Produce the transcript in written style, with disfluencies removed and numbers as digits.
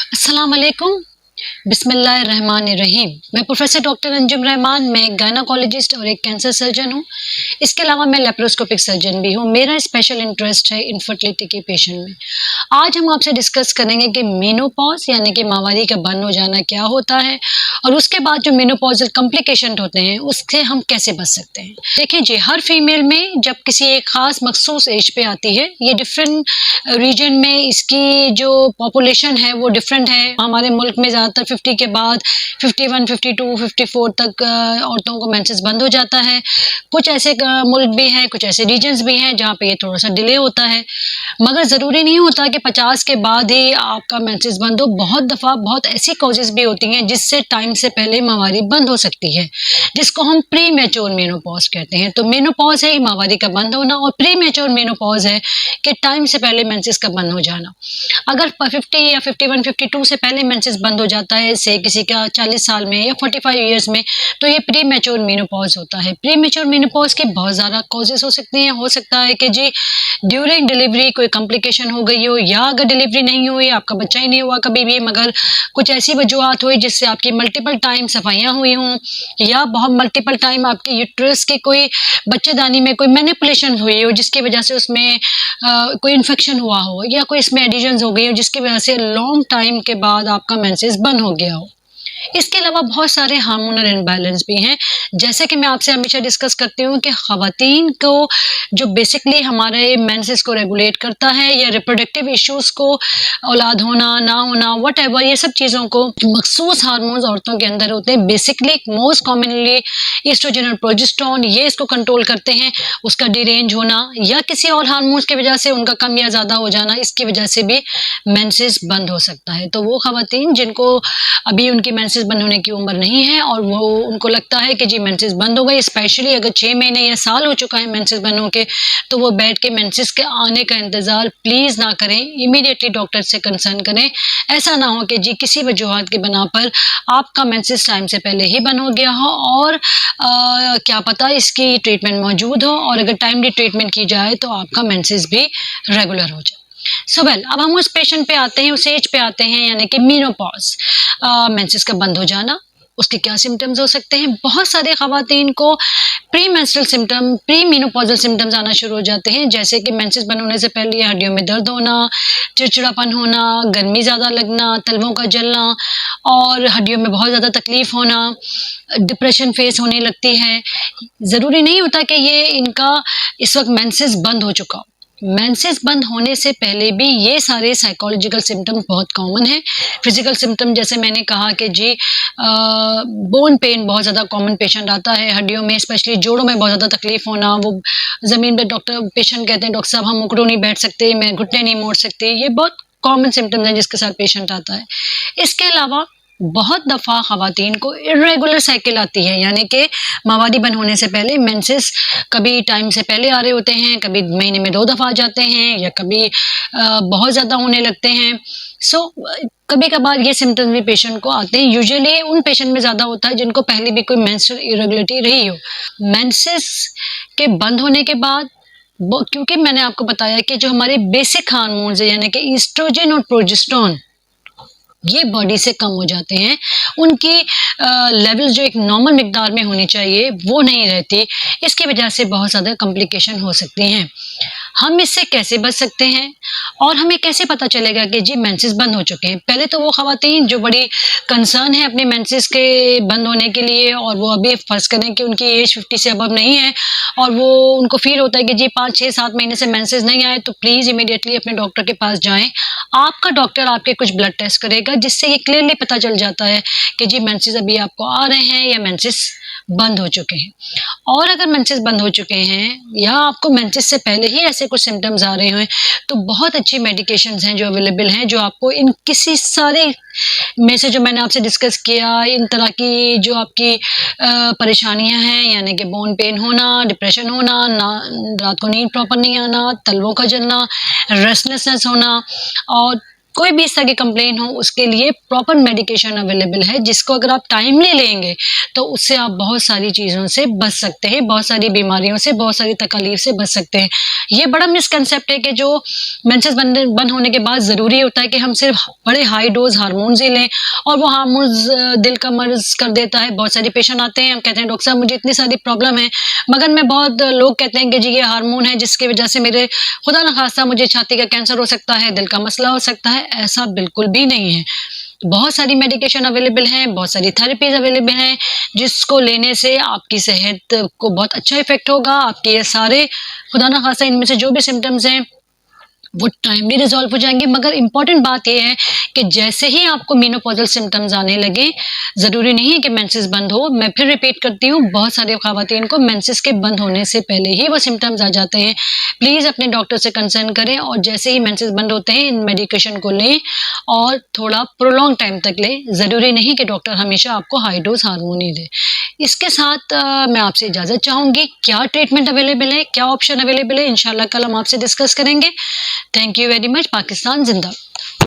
अस्सलाम वालेकुम, बिस्मिल्लाहिर्रहमानिर्रहीम। मैं प्रोफेसर डॉक्टर अंजुम रहमान, मैं एक गायनाकोलॉजिस्ट और एक कैंसर सर्जन हूँ। इसके अलावा मैं लेप्रोस्कोपिक सर्जन भी हूँ। मेरा स्पेशल इंटरेस्ट है इनफर्टिलिटी के पेशेंट में। आज हम आपसे डिस्कस करेंगे कि मेनोपॉज यानी कि माहवारी का बंद हो जाना क्या होता है और उसके बाद जो मेनोपॉजल कॉम्प्लिकेशन होते हैं उससे हम कैसे बच सकते हैं। देखिए जी, हर फीमेल में जब किसी एक खास मखसूस एज पे आती है, ये डिफरेंट रीजन में इसकी जो पॉपुलेशन है वो डिफरेंट है। हमारे मुल्क में ज़्यादातर 50 के बाद 51, 52, 54 तक औरतों को मेंसेस बंद हो जाता है। कुछ ऐसे मुल्क भी हैं, कुछ ऐसे रीजन्स भी हैं जहाँ पे ये थोड़ा सा डिले होता है, मगर ज़रूरी नहीं होता कि 50 के बाद ही आपका मेंसेस बंद हो। बहुत दफ़ा बहुत ऐसी कॉजेज़ भी होती हैं जिससे टाइम से पहले माहवारी बंद हो सकती है, जिसको हम प्री मैच्योर मेनोपॉज कहते हैं। तो मेनोपॉज है माहवारी का बंद होना और प्री मैच्योर मेनोपॉज है कि टाइम से पहले मेंसेस का बंद हो जाना। अगर 50 या 51, 52 से पहले मेंसेस बंद हो जाता है, से किसी का 40 साल में या 45 ईयर्स में, तो ये प्री मैच्योर मेनोपॉज होता है। प्री मैच्योर मेनोपॉज के बहुत ज़्यादा कॉजेज़ हो सकती हैं। हो सकता है कि जी ड्यूरिंग डिलीवरी कोई कॉम्प्लिकेशन हो गई हो, या अगर डिलीवरी नहीं हुई, आपका बच्चा ही नहीं हुआ कभी भी, मगर कुछ ऐसी वजूहत हुई जिससे आपकी मल्टीपल टाइम सफाइयाँ हुई हों, या बहुत मल्टीपल टाइम आपके यूट्रस के कोई बच्चेदानी में कोई मैनिपुलेशन हुई हो जिसकी वजह से उसमें कोई इन्फेक्शन हुआ हो, या कोई इसमें एडिशंस हो गई हो जिसकी वजह से लॉन्ग टाइम के बाद आपका मेंसेस बंद हो गया हो। इसके अलावा बहुत सारे हार्मोनल इम्बैलेंस भी हैं। जैसे कि मैं आपसे हमेशा डिस्कस करती हूँ कि ख़वातीन को जो बेसिकली हमारे मेंसेस को रेगुलेट करता है, या रिप्रोडक्टिव इश्यूज़ को, औलाद होना ना होना व्हाटएवर, ये सब चीज़ों को मखसूस हार्मोन्स औरतों के अंदर होते हैं। बेसिकली मोस्ट कॉमनली ईस्ट्रोजन और प्रोजेस्टेरोन, ये इसको कंट्रोल करते हैं। उसका डिरेंज होना या किसी और हार्मोन्स की वजह से उनका कम या ज़्यादा हो जाना, इसकी वजह से भी मेंसेस बंद हो सकता है। तो वो ख़वातीन जिनको अभी उनकी मेंसेस बंद होने की उम्र नहीं है और वो उनको लगता है कि जी मेंसेस बंद हो गई, स्पेशली अगर 6 महीने या साल हो चुका है मेंसेस बंद होके, तो वो बैठ के मेंसेस के आने का इंतज़ार प्लीज़ ना करें, इमीडिएटली डॉक्टर से कंसर्न करें। ऐसा ना हो कि जी किसी वजूहत की बिना पर आपका मेंसेस टाइम से पहले ही बंद हो गया हो और क्या पता इसकी ट्रीटमेंट मौजूद हो, और अगर टाइमली ट्रीटमेंट की जाए तो आपका मेंसेस भी रेगुलर हो जाए। सो वेल, अब हम उस पेशेंट पे आते हैं, उस एज पे आते हैं, यानी कि मेनोपॉज, मेंसेस का बंद हो जाना। उसके क्या सिम्टम्स हो सकते हैं? बहुत सारे ख़वातीन को pre menstrual symptom, pre menopausal symptoms आना शुरू हो जाते हैं, जैसे कि मेंसेस बंद होने से पहले हड्डियों में दर्द होना, चिड़चिड़ापन होना, गर्मी ज़्यादा लगना, तलवों का जलना और हड्डियों में बहुत ज़्यादा तकलीफ़ होना, डिप्रेशन फेस होने लगती है। ज़रूरी नहीं होता कि ये इनका इस वक्त मेंसेस बंद हो चुका हो। मेंसेस बंद होने से पहले भी ये सारे साइकोलॉजिकल सिम्टम्स बहुत कॉमन हैं। फिजिकल सिम्टम जैसे मैंने कहा कि जी बोन पेन बहुत ज़्यादा कॉमन पेशेंट आता है, हड्डियों में स्पेशली जोड़ों में बहुत ज़्यादा तकलीफ होना, वो ज़मीन पे पेशेंट कहते हैं डॉक्टर साहब हम मुकड़ो नहीं बैठ सकते, मैं घुटने नहीं मोड़ सकते, ये बहुत कॉमन सिम्टम्स हैं जिसके साथ पेशेंट आता है। इसके अलावा बहुत दफ़ा ख़वातीन को इर्रेगुलर साइकिल आती है, यानी कि माहवारी बंद होने से पहले मेंसेस कभी टाइम से पहले आ रहे होते हैं, कभी महीने में 2 दफ़ा आ जाते हैं, या कभी बहुत ज़्यादा होने लगते हैं। सो कभी-कभार ये सिम्पटम्स भी पेशेंट को आते हैं। यूजुअली उन पेशेंट में ज़्यादा होता है जिनको पहले भी कोई मेंस्ट्रुअल इरेगुलरिटी रही हो। मेंसेस के बंद होने के बाद क्योंकि मैंने आपको बताया कि जो हमारे बेसिक हार्मोन्स हैं, यानी कि ईस्ट्रोजन और प्रोजेस्टेरोन, ये बॉडी से कम हो जाते हैं। उनकी लेवल्स जो एक नॉर्मल मिकदार में होनी चाहिए वो नहीं रहती। इसकी वजह से बहुत ज़्यादा कॉम्प्लिकेशन हो सकती हैं। हम इससे कैसे बच सकते हैं और हमें कैसे पता चलेगा कि जी मेंसेस बंद हो चुके हैं? पहले तो वो ख़वातीन जो बड़ी कंसर्न है अपने मेंसेस के बंद होने के लिए, और वो अभी फ़र्ज़ करें कि उनकी एज 50 से अबव नहीं है और वो उनको फ़ील होता है कि जी 5, 6, 7 महीने से मेंसेस नहीं आए, तो प्लीज़ इमीडिएटली अपने डॉक्टर के पास जाएँ। आपका डॉक्टर आपके कुछ ब्लड टेस्ट करेगा जिससे ये क्लियरली पता चल जाता है कि जी मेंसेस अभी आपको आ रहे हैं या मेंसेस बंद हो चुके हैं। और अगर मेंसेस बंद हो चुके हैं या आपको मेंसेस से पहले ही ऐसे कुछ सिम्टम्स आ रहे हैं, तो बहुत अच्छी मेडिकेशंस हैं जो अवेलेबल हैं, जो आपको इन किसी सारे में से जो मैंने आपसे डिस्कस किया, इन तरह की जो आपकी परेशानियां हैं, यानी कि बोन पेन होना, डिप्रेशन होना, ना रात को नींद प्रॉपर नहीं आना, तलवों का जलना, रेस्टलेसनेस होना, और कोई भी इस तरह की कंप्लेन हो उसके लिए प्रॉपर मेडिकेशन अवेलेबल है, जिसको अगर आप टाइमली लेंगे तो उससे आप बहुत सारी चीज़ों से बच सकते हैं, बहुत सारी बीमारियों से, बहुत सारी तकलीफ से बच सकते हैं। ये बड़ा मिसकंसेप्ट है कि जो मेंसेस बंद होने के बाद ज़रूरी होता है कि हम सिर्फ बड़े हाई डोज हार्मोन्स ही लें और वो हार्मोन्स दिल का मर्ज कर देता है। बहुत सारे पेशेंट आते हैं, हम कहते हैं डॉक्टर साहब मुझे इतनी सारी प्रॉब्लम है, मगर मैं बहुत लोग कहते हैं कि जी ये हार्मोन है जिसकी वजह से मेरे खुदा न खास्ता मुझे छाती का कैंसर हो सकता है, दिल का मसला हो सकता है। ऐसा बिल्कुल भी नहीं है। बहुत सारी मेडिकेशन अवेलेबल हैं, बहुत सारी थेरेपीज अवेलेबल हैं, जिसको लेने से आपकी सेहत को बहुत अच्छा इफेक्ट होगा। आपके ये सारे खुदा न खास्ता इनमें से जो भी सिम्टम्स हैं वो टाइमली रिजॉल्व हो जाएंगे। मगर इम्पॉर्टेंट बात यह है कि जैसे ही आपको मेनोपॉजल सिम्टम्स आने लगे, ज़रूरी नहीं है कि मेंसेस बंद हो। मैं फिर रिपीट करती हूँ, बहुत सारी ख़वातीन को मेंसेस के बंद होने से पहले ही वो सिम्टम्स आ जाते हैं। प्लीज़ अपने डॉक्टर से कंसर्न करें और जैसे ही मेंसेस बंद होते हैं इन मेडिकेशन को लें और थोड़ा प्रोलॉन्ग टाइम तक लें। ज़रूरी नहीं कि डॉक्टर हमेशा आपको हाई डोज हार्मोन ही दे। इसके साथ मैं आपसे इजाज़त चाहूँगी। क्या ट्रीटमेंट अवेलेबल है, क्या ऑप्शन अवेलेबल है, इंशाल्लाह कल हम आपसे डिस्कस करेंगे। Thank you very much. Pakistan जिंदाबाद।